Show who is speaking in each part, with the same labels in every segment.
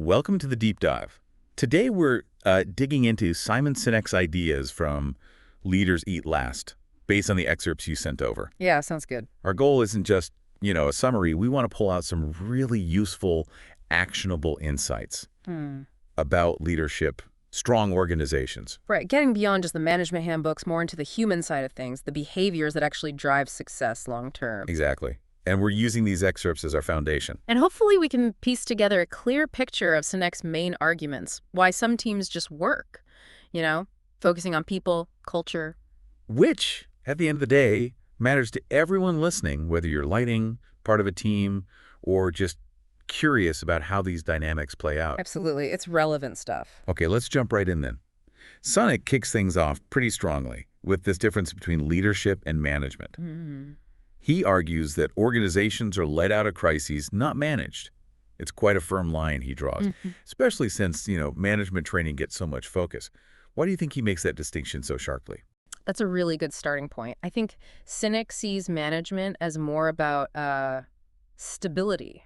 Speaker 1: Welcome to the Deep Dive. Today we're digging into Simon Sinek's ideas from Leaders Eat Last, based on the excerpts you sent over.
Speaker 2: Yeah, sounds good.
Speaker 1: Our goal isn't just, a summary. We want to pull out some really useful, actionable insights about leadership, strong organizations.
Speaker 2: Right, getting beyond just the management handbooks, more into the human side of things, the behaviors that actually drive success long term.
Speaker 1: Exactly. And we're using these excerpts as our foundation.
Speaker 2: And hopefully we can piece together a clear picture of Sinek's main arguments, why some teams just work, focusing on people, culture.
Speaker 1: Which, at the end of the day, matters to everyone listening, whether you're lighting, part of a team, or just curious about how these dynamics play out.
Speaker 2: Absolutely, it's relevant stuff.
Speaker 1: Okay, let's jump right in then. Sinek kicks things off pretty strongly with this difference between leadership and management. He argues that organizations are led out of crises, not managed. It's quite a firm line he draws, especially since, management training gets so much focus. Why do you think he makes that distinction so sharply?
Speaker 2: That's a really good starting point. I think Sinek sees management as more about stability,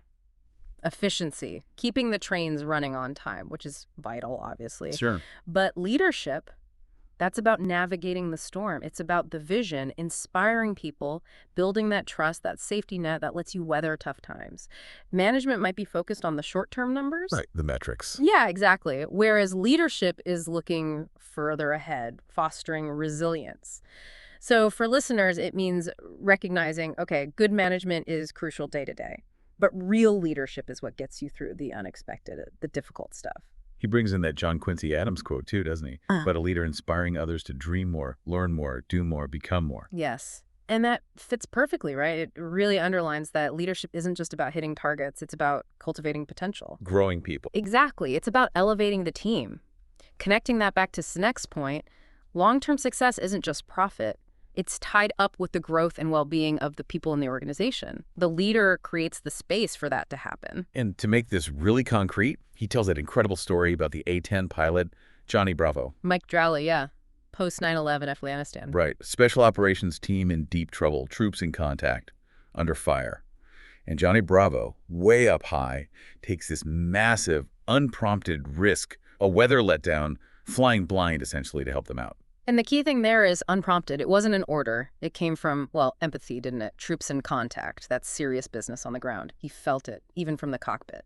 Speaker 2: efficiency, keeping the trains running on time, which is vital, obviously.
Speaker 1: Sure.
Speaker 2: But leadership, that's about navigating the storm. It's about the vision, inspiring people, building that trust, that safety net that lets you weather tough times. Management might be focused on the short-term numbers.
Speaker 1: Right, the metrics.
Speaker 2: Yeah, exactly. Whereas leadership is looking further ahead, fostering resilience. So for listeners, it means recognizing, okay, good management is crucial day to day, but real leadership is what gets you through the unexpected, the difficult stuff.
Speaker 1: He brings in that John Quincy Adams quote too, doesn't he? But a leader inspiring others to dream more, learn more, do more, become more.
Speaker 2: Yes. And that fits perfectly, right? It really underlines that leadership isn't just about hitting targets. It's about cultivating potential.
Speaker 1: Growing people.
Speaker 2: Exactly. It's about elevating the team. Connecting that back to Sinek's point, long-term success isn't just profit. It's tied up with the growth and well-being of the people in the organization. The leader creates the space for that to happen.
Speaker 1: And to make this really concrete, he tells that incredible story about the A-10 pilot, Johnny Bravo.
Speaker 2: Mike Drowley, yeah. Post 9/11 Afghanistan.
Speaker 1: Right. Special operations team in deep trouble, troops in contact, under fire. And Johnny Bravo, way up high, takes this massive, unprompted risk, a weather letdown, flying blind essentially to help them out.
Speaker 2: And the key thing there is unprompted. It wasn't an order. It came from, empathy, didn't it? Troops in contact. That's serious business on the ground. He felt it, even from the cockpit.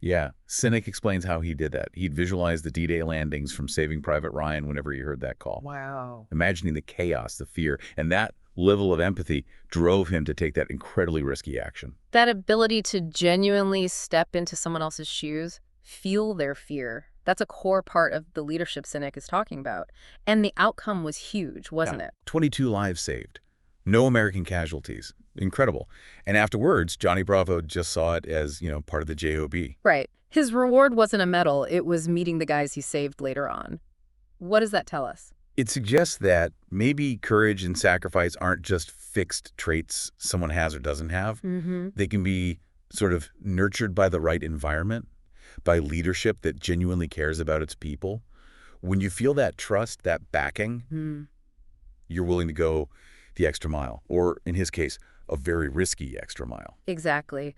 Speaker 1: Yeah. Sinek explains how he did that. He'd visualized the D-Day landings from Saving Private Ryan whenever he heard that call.
Speaker 2: Wow.
Speaker 1: Imagining the chaos, the fear, and that level of empathy drove him to take that incredibly risky action.
Speaker 2: That ability to genuinely step into someone else's shoes, feel their fear. That's a core part of the leadership Sinek is talking about. And the outcome was huge, wasn't it?
Speaker 1: 22 lives saved. No American casualties. Incredible. And afterwards, Johnny Bravo just saw it as, part of the JOB.
Speaker 2: Right. His reward wasn't a medal. It was meeting the guys he saved later on. What does that tell us?
Speaker 1: It suggests that maybe courage and sacrifice aren't just fixed traits someone has or doesn't have. They can be sort of nurtured by the right environment, by leadership that genuinely cares about its people. When you feel that trust, that backing, you're willing to go the extra mile, or in his case, a very risky extra mile.
Speaker 2: Exactly.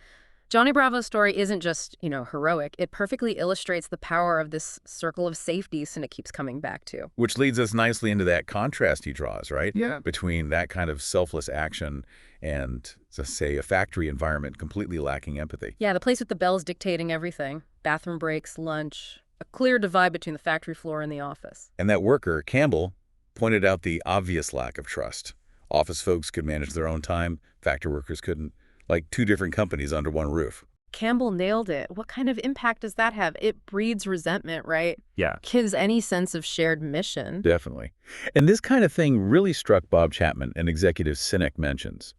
Speaker 2: Johnny Bravo's story isn't just, heroic. It perfectly illustrates the power of this circle of safety Sinek keeps coming back to.
Speaker 1: Which leads us nicely into that contrast he draws, right?
Speaker 2: Yeah.
Speaker 1: Between that kind of selfless action and, say, a factory environment completely lacking empathy.
Speaker 2: Yeah, the place with the bells dictating everything. Bathroom breaks, lunch. A clear divide between the factory floor and the office.
Speaker 1: And that worker, Campbell, pointed out the obvious lack of trust. Office folks could manage their own time. Factory workers couldn't. Like two different companies under one roof.
Speaker 2: Campbell nailed it. What kind of impact does that have? It breeds resentment, right?
Speaker 1: Yeah.
Speaker 2: Gives any sense of shared mission.
Speaker 1: Definitely. And this kind of thing really struck Bob Chapman, an executive Sinek mentions.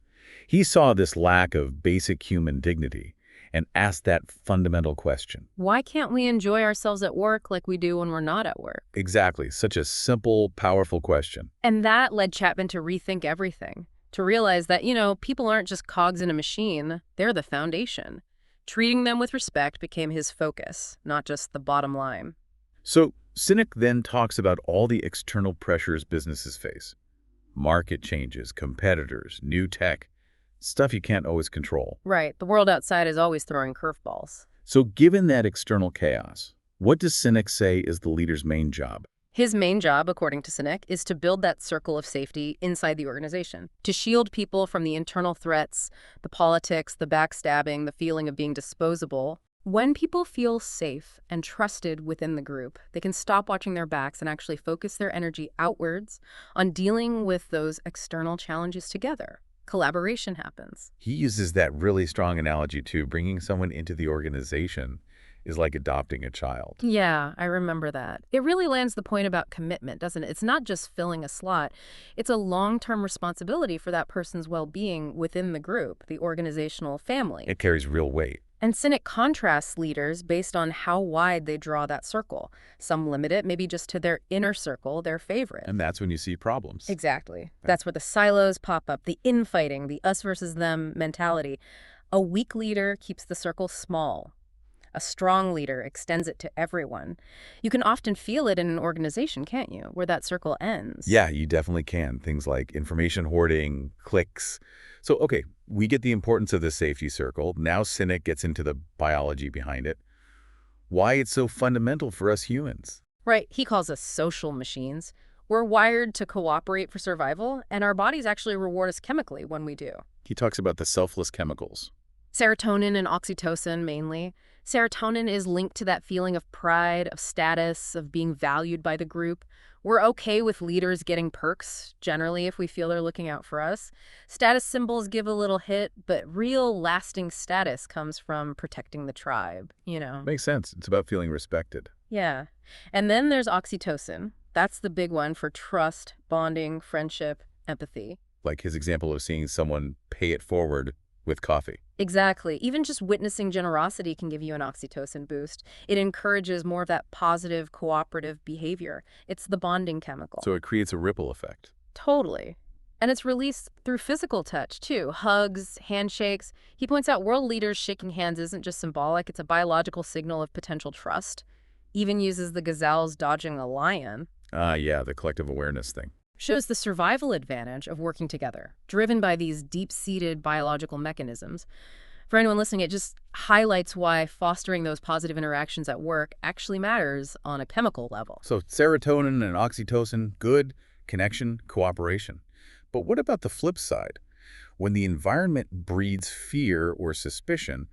Speaker 1: He saw this lack of basic human dignity and asked that fundamental question.
Speaker 2: Why can't we enjoy ourselves at work like we do when we're not at work?
Speaker 1: Exactly. Such a simple, powerful question.
Speaker 2: And that led Chapman to rethink everything. To realize that, people aren't just cogs in a machine, they're the foundation. Treating them with respect became his focus, not just the bottom line.
Speaker 1: So Sinek then talks about all the external pressures businesses face. Market changes, competitors, new tech, stuff you can't always control.
Speaker 2: Right. The world outside is always throwing curveballs.
Speaker 1: So given that external chaos, what does Sinek say is the leader's main job?
Speaker 2: His main job, according to Sinek, is to build that circle of safety inside the organization, to shield people from the internal threats, the politics, the backstabbing, the feeling of being disposable. When people feel safe and trusted within the group, they can stop watching their backs and actually focus their energy outwards on dealing with those external challenges together. Collaboration happens.
Speaker 1: He uses that really strong analogy too. Bringing someone into the organization is like adopting a child.
Speaker 2: Yeah, I remember that. It really lands the point about commitment, doesn't it? It's not just filling a slot. It's a long-term responsibility for that person's well-being within the group, the organizational family.
Speaker 1: It carries real weight.
Speaker 2: And Sinek contrasts leaders based on how wide they draw that circle. Some limit it maybe just to their inner circle, their favorite.
Speaker 1: And that's when you see problems.
Speaker 2: Exactly. That's where the silos pop up, the infighting, the us versus them mentality. A weak leader keeps the circle small. A strong leader extends it to everyone. You can often feel it in an organization, can't you, where that circle ends?
Speaker 1: Yeah, you definitely can. Things like information hoarding, cliques. So, okay, we get the importance of the safety circle. Now Sinek gets into the biology behind it. Why it's so fundamental for us humans.
Speaker 2: Right. He calls us social machines. We're wired to cooperate for survival, and our bodies actually reward us chemically when we do.
Speaker 1: He talks about the selfless chemicals.
Speaker 2: Serotonin and oxytocin, mainly. Serotonin is linked to that feeling of pride, of status, of being valued by the group. We're okay with leaders getting perks, generally, if we feel they're looking out for us. Status symbols give a little hit, but real lasting status comes from protecting the tribe, you know?
Speaker 1: Makes sense. It's about feeling respected.
Speaker 2: Yeah. And then there's oxytocin. That's the big one for trust, bonding, friendship, empathy.
Speaker 1: Like his example of seeing someone pay it forward with coffee.
Speaker 2: Exactly. Even just witnessing generosity can give you an oxytocin boost. It encourages more of that positive, cooperative behavior. It's the bonding chemical.
Speaker 1: So it creates a ripple effect.
Speaker 2: Totally. And it's released through physical touch, too. Hugs, handshakes. He points out world leaders shaking hands isn't just symbolic, it's a biological signal of potential trust. Even uses the gazelles dodging a lion.
Speaker 1: Yeah, the collective awareness thing.
Speaker 2: Shows the survival advantage of working together, driven by these deep-seated biological mechanisms. For anyone listening, it just highlights why fostering those positive interactions at work actually matters on a chemical level.
Speaker 1: So serotonin and oxytocin, good, connection, cooperation. But what about the flip side? When the environment breeds fear or suspicion,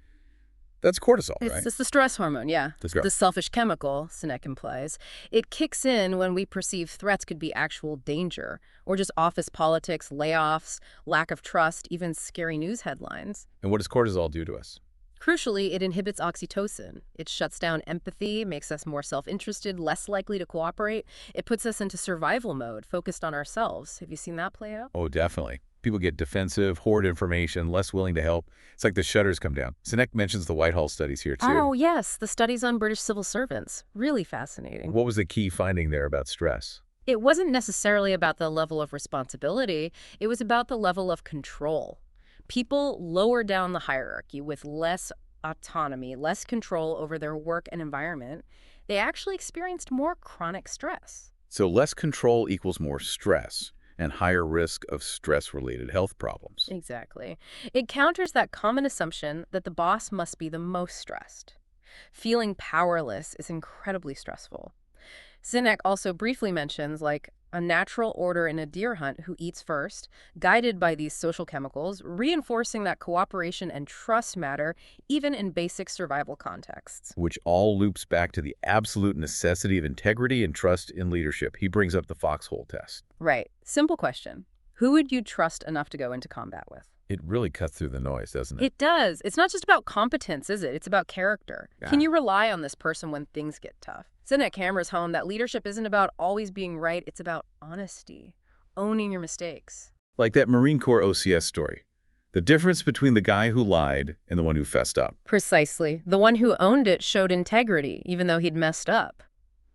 Speaker 1: that's cortisol, right?
Speaker 2: It's the stress hormone, yeah.
Speaker 1: The
Speaker 2: selfish chemical, Sinek implies. It kicks in when we perceive threats could be actual danger, or just office politics, layoffs, lack of trust, even scary news headlines.
Speaker 1: And what does cortisol do to us?
Speaker 2: Crucially, it inhibits oxytocin. It shuts down empathy, makes us more self-interested, less likely to cooperate. It puts us into survival mode, focused on ourselves. Have you seen that play out?
Speaker 1: Oh, definitely. People get defensive, hoard information, less willing to help. It's like the shutters come down. Sinek mentions the Whitehall studies here, too.
Speaker 2: Oh, yes, the studies on British civil servants. Really fascinating.
Speaker 1: What was the key finding there about stress?
Speaker 2: It wasn't necessarily about the level of responsibility. It was about the level of control. People lower down the hierarchy with less autonomy, less control over their work and environment. They actually experienced more chronic stress.
Speaker 1: So less control equals more stress and higher risk of stress-related health problems.
Speaker 2: Exactly. It counters that common assumption that the boss must be the most stressed. Feeling powerless is incredibly stressful. Sinek also briefly mentions, like, a natural order in a deer hunt who eats first, guided by these social chemicals, reinforcing that cooperation and trust matter even in basic survival contexts.
Speaker 1: Which all loops back to the absolute necessity of integrity and trust in leadership. He brings up the foxhole test.
Speaker 2: Right. Simple question. Who would you trust enough to go into combat with?
Speaker 1: It really cuts through the noise, doesn't it?
Speaker 2: It does. It's not just about competence, is it? It's about character.
Speaker 1: Yeah.
Speaker 2: Can you rely on this person when things get tough? Sinek hammers home that leadership isn't about always being right. It's about honesty, owning your mistakes.
Speaker 1: Like that Marine Corps OCS story. The difference between the guy who lied and the one who fessed up.
Speaker 2: Precisely. The one who owned it showed integrity, even though he'd messed up.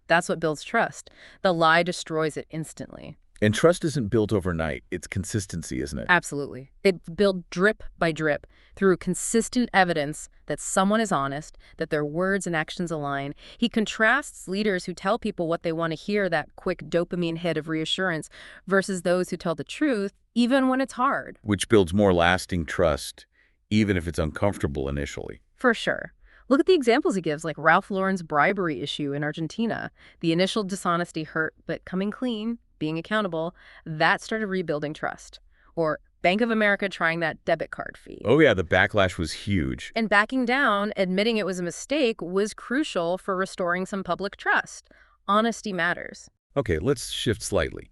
Speaker 2: That's what builds trust. The lie destroys it instantly.
Speaker 1: And trust isn't built overnight. It's consistency, isn't it?
Speaker 2: Absolutely. It's built drip by drip through consistent evidence that someone is honest, that their words and actions align. He contrasts leaders who tell people what they want to hear, that quick dopamine hit of reassurance, versus those who tell the truth, even when it's hard.
Speaker 1: Which builds more lasting trust, even if it's uncomfortable initially.
Speaker 2: For sure. Look at the examples he gives, like Ralph Lauren's bribery issue in Argentina. The initial dishonesty hurt, but coming clean, being accountable, that started rebuilding trust. Or Bank of America trying that debit card fee.
Speaker 1: Oh yeah, the backlash was huge.
Speaker 2: And backing down, admitting it was a mistake, was crucial for restoring some public trust. Honesty matters.
Speaker 1: Okay, let's shift slightly.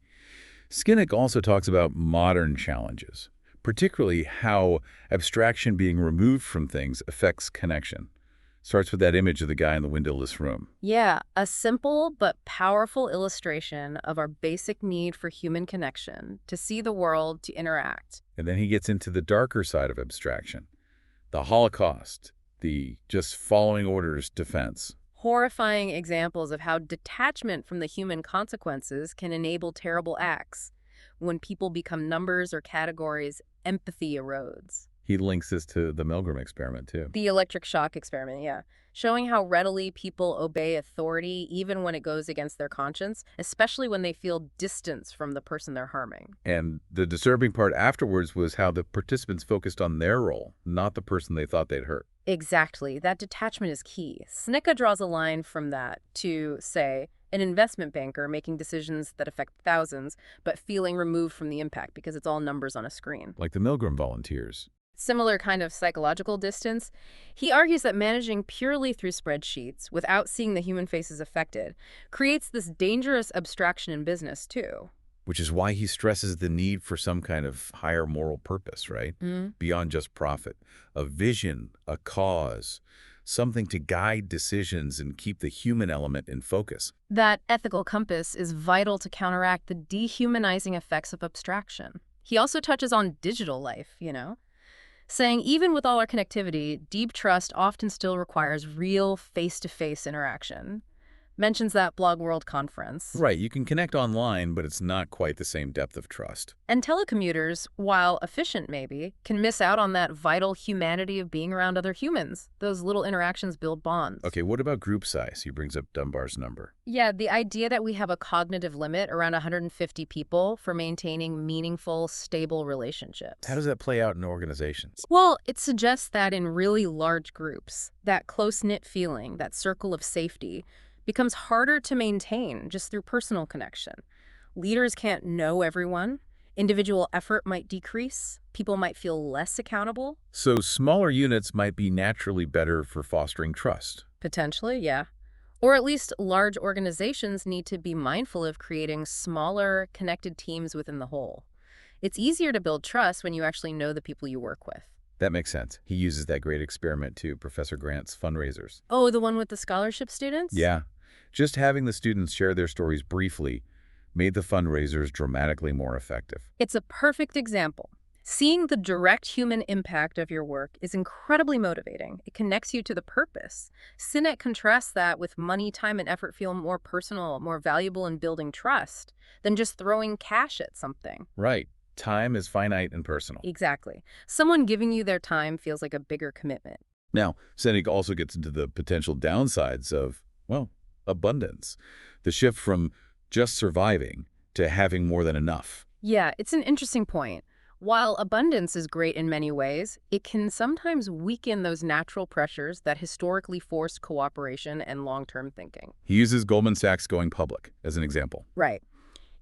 Speaker 1: Sinek also talks about modern challenges, particularly how abstraction being removed from things affects connection. Starts with that image of the guy in the windowless room.
Speaker 2: Yeah, a simple but powerful illustration of our basic need for human connection, to see the world, to interact.
Speaker 1: And then he gets into the darker side of abstraction, the Holocaust, the just following orders defense.
Speaker 2: Horrifying examples of how detachment from the human consequences can enable terrible acts. When people become numbers or categories, empathy erodes.
Speaker 1: He links this to the Milgram experiment, too.
Speaker 2: The electric shock experiment, yeah. Showing how readily people obey authority even when it goes against their conscience, especially when they feel distance from the person they're harming.
Speaker 1: And the disturbing part afterwards was how the participants focused on their role, not the person they thought they'd hurt.
Speaker 2: Exactly. That detachment is key. Snicka draws a line from that to, say, an investment banker making decisions that affect thousands, but feeling removed from the impact because it's all numbers on a screen.
Speaker 1: Like the Milgram volunteers.
Speaker 2: Similar kind of psychological distance. He argues that managing purely through spreadsheets, without seeing the human faces affected, creates this dangerous abstraction in business, too.
Speaker 1: Which is why he stresses the need for some kind of higher moral purpose, right? Beyond just profit. A vision, a cause, something to guide decisions and keep the human element in focus.
Speaker 2: That ethical compass is vital to counteract the dehumanizing effects of abstraction. He also touches on digital life, saying even with all our connectivity, deep trust often still requires real face-to-face interaction. Mentions that Blog World conference.
Speaker 1: Right, you can connect online, but it's not quite the same depth of trust.
Speaker 2: And telecommuters, while efficient maybe, can miss out on that vital humanity of being around other humans. Those little interactions build bonds.
Speaker 1: Okay, what about group size? He brings up Dunbar's number.
Speaker 2: Yeah, the idea that we have a cognitive limit around 150 people for maintaining meaningful, stable relationships.
Speaker 1: How does that play out in organizations?
Speaker 2: Well, it suggests that in really large groups, that close-knit feeling, that circle of safety, becomes harder to maintain just through personal connection. Leaders can't know everyone. Individual effort might decrease. People might feel less accountable.
Speaker 1: So smaller units might be naturally better for fostering trust.
Speaker 2: Potentially, yeah. Or at least large organizations need to be mindful of creating smaller, connected teams within the whole. It's easier to build trust when you actually know the people you work with.
Speaker 1: That makes sense. He uses that great experiment to Professor Grant's fundraisers.
Speaker 2: Oh, the one with the scholarship students?
Speaker 1: Yeah. Just having the students share their stories briefly made the fundraisers dramatically more effective.
Speaker 2: It's a perfect example. Seeing the direct human impact of your work is incredibly motivating. It connects you to the purpose. Sinek contrasts that with money, time, and effort feel more personal, more valuable in building trust than just throwing cash at something.
Speaker 1: Right. Time is finite and personal.
Speaker 2: Exactly. Someone giving you their time feels like a bigger commitment.
Speaker 1: Now, Sinek also gets into the potential downsides of, well, abundance. The shift from just surviving to having more than enough.
Speaker 2: Yeah, it's an interesting point. While abundance is great in many ways, it can sometimes weaken those natural pressures that historically forced cooperation and long-term thinking.
Speaker 1: He uses Goldman Sachs going public as an example.
Speaker 2: Right.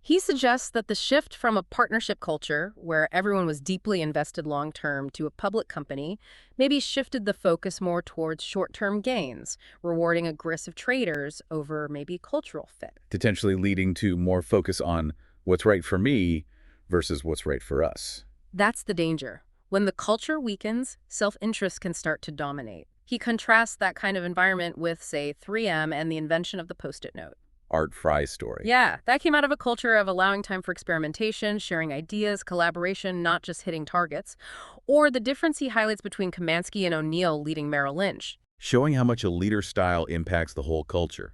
Speaker 2: He suggests that the shift from a partnership culture, where everyone was deeply invested long-term, to a public company maybe shifted the focus more towards short-term gains, rewarding aggressive traders over maybe cultural fit.
Speaker 1: Potentially leading to more focus on what's right for me versus what's right for us.
Speaker 2: That's the danger. When the culture weakens, self-interest can start to dominate. He contrasts that kind of environment with, say, 3M and the invention of the Post-it note.
Speaker 1: Art Fry's story.
Speaker 2: Yeah, that came out of a culture of allowing time for experimentation, sharing ideas, collaboration, not just hitting targets. Or the difference he highlights between Kamansky and O'Neill leading Merrill Lynch.
Speaker 1: Showing how much a leader's style impacts the whole culture.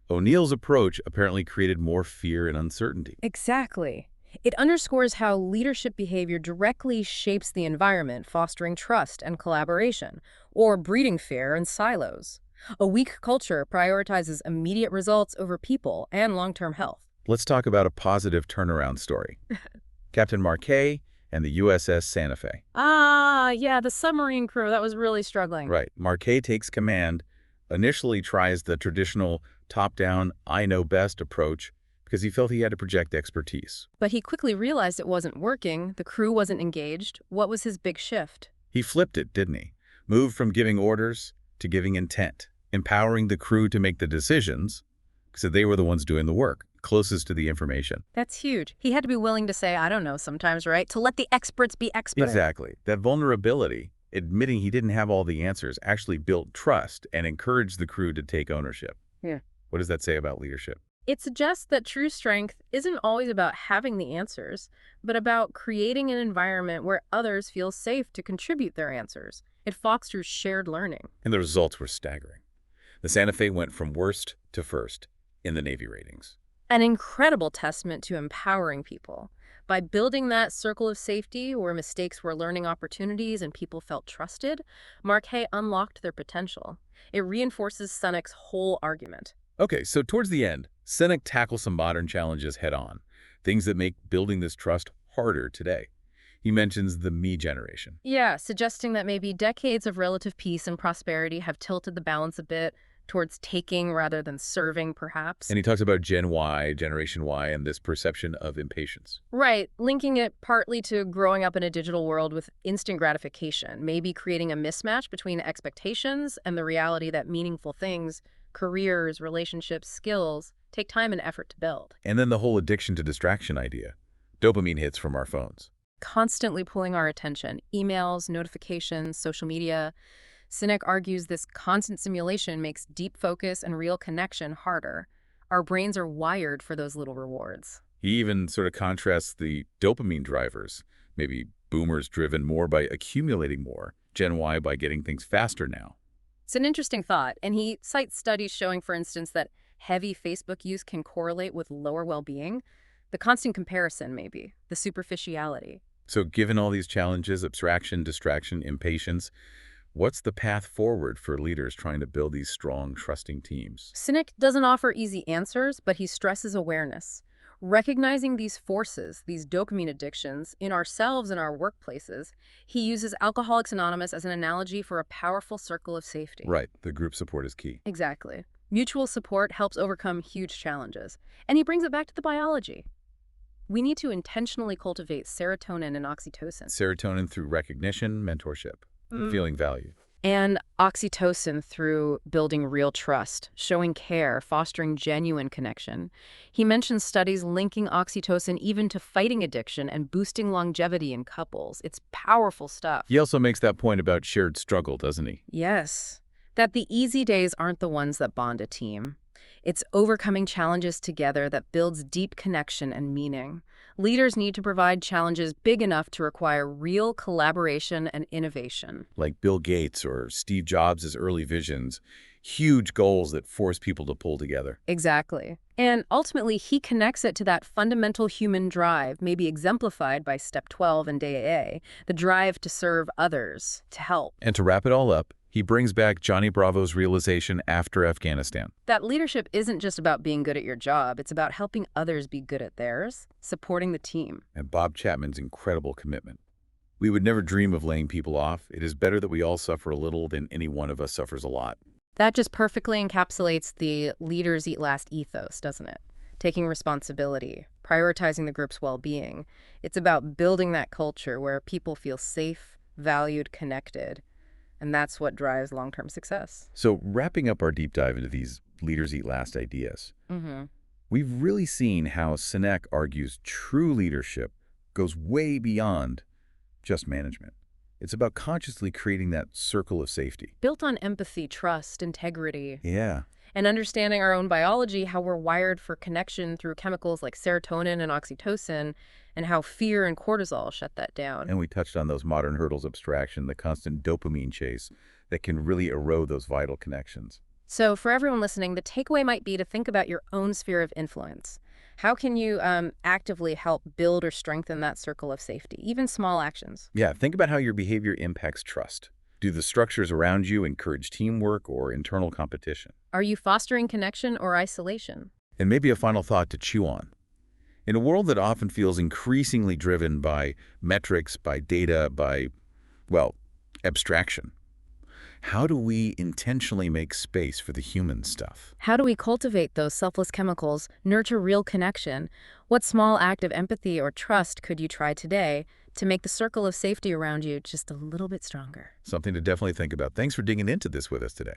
Speaker 1: O'Neill's approach apparently created more fear and uncertainty.
Speaker 2: Exactly. It underscores how leadership behavior directly shapes the environment, fostering trust and collaboration, or breeding fear and silos. A weak culture prioritizes immediate results over people and long-term health.
Speaker 1: Let's talk about a positive turnaround story. Captain Marquet and the USS Santa Fe.
Speaker 2: Ah, yeah, the submarine crew, that was really struggling.
Speaker 1: Right. Marquet takes command, initially tries the traditional top-down, I know best approach because he felt he had to project expertise.
Speaker 2: But he quickly realized it wasn't working, the crew wasn't engaged. What was his big shift?
Speaker 1: He flipped it, didn't he? Moved from giving orders to giving intent, empowering the crew to make the decisions because they were the ones doing the work, closest to the information.
Speaker 2: That's huge. He had to be willing to say, I don't know sometimes, right? To let the experts be expert.
Speaker 1: Exactly. That vulnerability, admitting he didn't have all the answers, actually built trust and encouraged the crew to take ownership.
Speaker 2: Yeah.
Speaker 1: What does that say about leadership?
Speaker 2: It suggests that true strength isn't always about having the answers, but about creating an environment where others feel safe to contribute their answers. It fosters shared learning.
Speaker 1: And the results were staggering. The Santa Fe went from worst to first in the Navy ratings.
Speaker 2: An incredible testament to empowering people. By building that circle of safety where mistakes were learning opportunities and people felt trusted, Marquet unlocked their potential. It reinforces Sinek's whole argument.
Speaker 1: Okay, so towards the end, Sinek tackles some modern challenges head-on, things that make building this trust harder today. He mentions the me generation.
Speaker 2: Yeah, suggesting that maybe decades of relative peace and prosperity have tilted the balance a bit towards taking rather than serving, perhaps.
Speaker 1: And he talks about Gen Y, Generation Y, and this perception of impatience.
Speaker 2: Right, linking it partly to growing up in a digital world with instant gratification, maybe creating a mismatch between expectations and the reality that meaningful things, careers, relationships, skills, take time and effort to build.
Speaker 1: And then the whole addiction to distraction idea. Dopamine hits from our phones.
Speaker 2: Constantly pulling our attention, emails, notifications, social media. Sinek argues this constant simulation makes deep focus and real connection harder. Our brains are wired for those little rewards.
Speaker 1: He even sort of contrasts the dopamine drivers, maybe boomers driven more by accumulating more, Gen Y by getting things faster now.
Speaker 2: It's an interesting thought, and he cites studies showing, for instance, that heavy Facebook use can correlate with lower well-being. The constant comparison, maybe, the superficiality.
Speaker 1: So given all these challenges, abstraction, distraction, impatience, what's the path forward for leaders trying to build these strong, trusting teams?
Speaker 2: Sinek doesn't offer easy answers, but he stresses awareness. Recognizing these forces, these dopamine addictions, in ourselves and our workplaces, he uses Alcoholics Anonymous as an analogy for a powerful circle of safety.
Speaker 1: Right, the group support is key.
Speaker 2: Exactly. Mutual support helps overcome huge challenges. And he brings it back to the biology. We need to intentionally cultivate serotonin and oxytocin.
Speaker 1: Serotonin through recognition, mentorship, feeling valued.
Speaker 2: And oxytocin through building real trust, showing care, fostering genuine connection. He mentions studies linking oxytocin even to fighting addiction and boosting longevity in couples. It's powerful stuff.
Speaker 1: He also makes that point about shared struggle, doesn't he?
Speaker 2: Yes, that the easy days aren't the ones that bond a team. It's overcoming challenges together that builds deep connection and meaning. Leaders need to provide challenges big enough to require real collaboration and innovation.
Speaker 1: Like Bill Gates or Steve Jobs' early visions, huge goals that force people to pull together.
Speaker 2: Exactly. And ultimately, he connects it to that fundamental human drive, maybe exemplified by Step 12 in Day A, the drive to serve others, to help.
Speaker 1: And to wrap it all up, he brings back Johnny Bravo's realization after Afghanistan.
Speaker 2: That leadership isn't just about being good at your job. It's about helping others be good at theirs, supporting the team.
Speaker 1: And Bob Chapman's incredible commitment. We would never dream of laying people off. It is better that we all suffer a little than any one of us suffers a lot.
Speaker 2: That just perfectly encapsulates the leaders eat last ethos, doesn't it? Taking responsibility, prioritizing the group's well-being. It's about building that culture where people feel safe, valued, connected. And that's what drives long-term success.
Speaker 1: So wrapping up our deep dive into these leaders eat last ideas, we've really seen how Sinek argues true leadership goes way beyond just management. It's about consciously creating that circle of safety.
Speaker 2: Built on empathy, trust, integrity.
Speaker 1: Yeah.
Speaker 2: And understanding our own biology, how we're wired for connection through chemicals like serotonin and oxytocin, and how fear and cortisol shut that down.
Speaker 1: And we touched on those modern hurdles, abstraction, the constant dopamine chase that can really erode those vital connections.
Speaker 2: So for everyone listening, the takeaway might be to think about your own sphere of influence. How can you actively help build or strengthen that circle of safety, even small actions?
Speaker 1: Yeah, think about how your behavior impacts trust. Do the structures around you encourage teamwork or internal competition?
Speaker 2: Are you fostering connection or isolation?
Speaker 1: And maybe a final thought to chew on. In a world that often feels increasingly driven by metrics, by data, by, well, abstraction, how do we intentionally make space for the human stuff?
Speaker 2: How do we cultivate those selfless chemicals, nurture real connection? What small act of empathy or trust could you try today to make the circle of safety around you just a little bit stronger?
Speaker 1: Something to definitely think about. Thanks for digging into this with us today.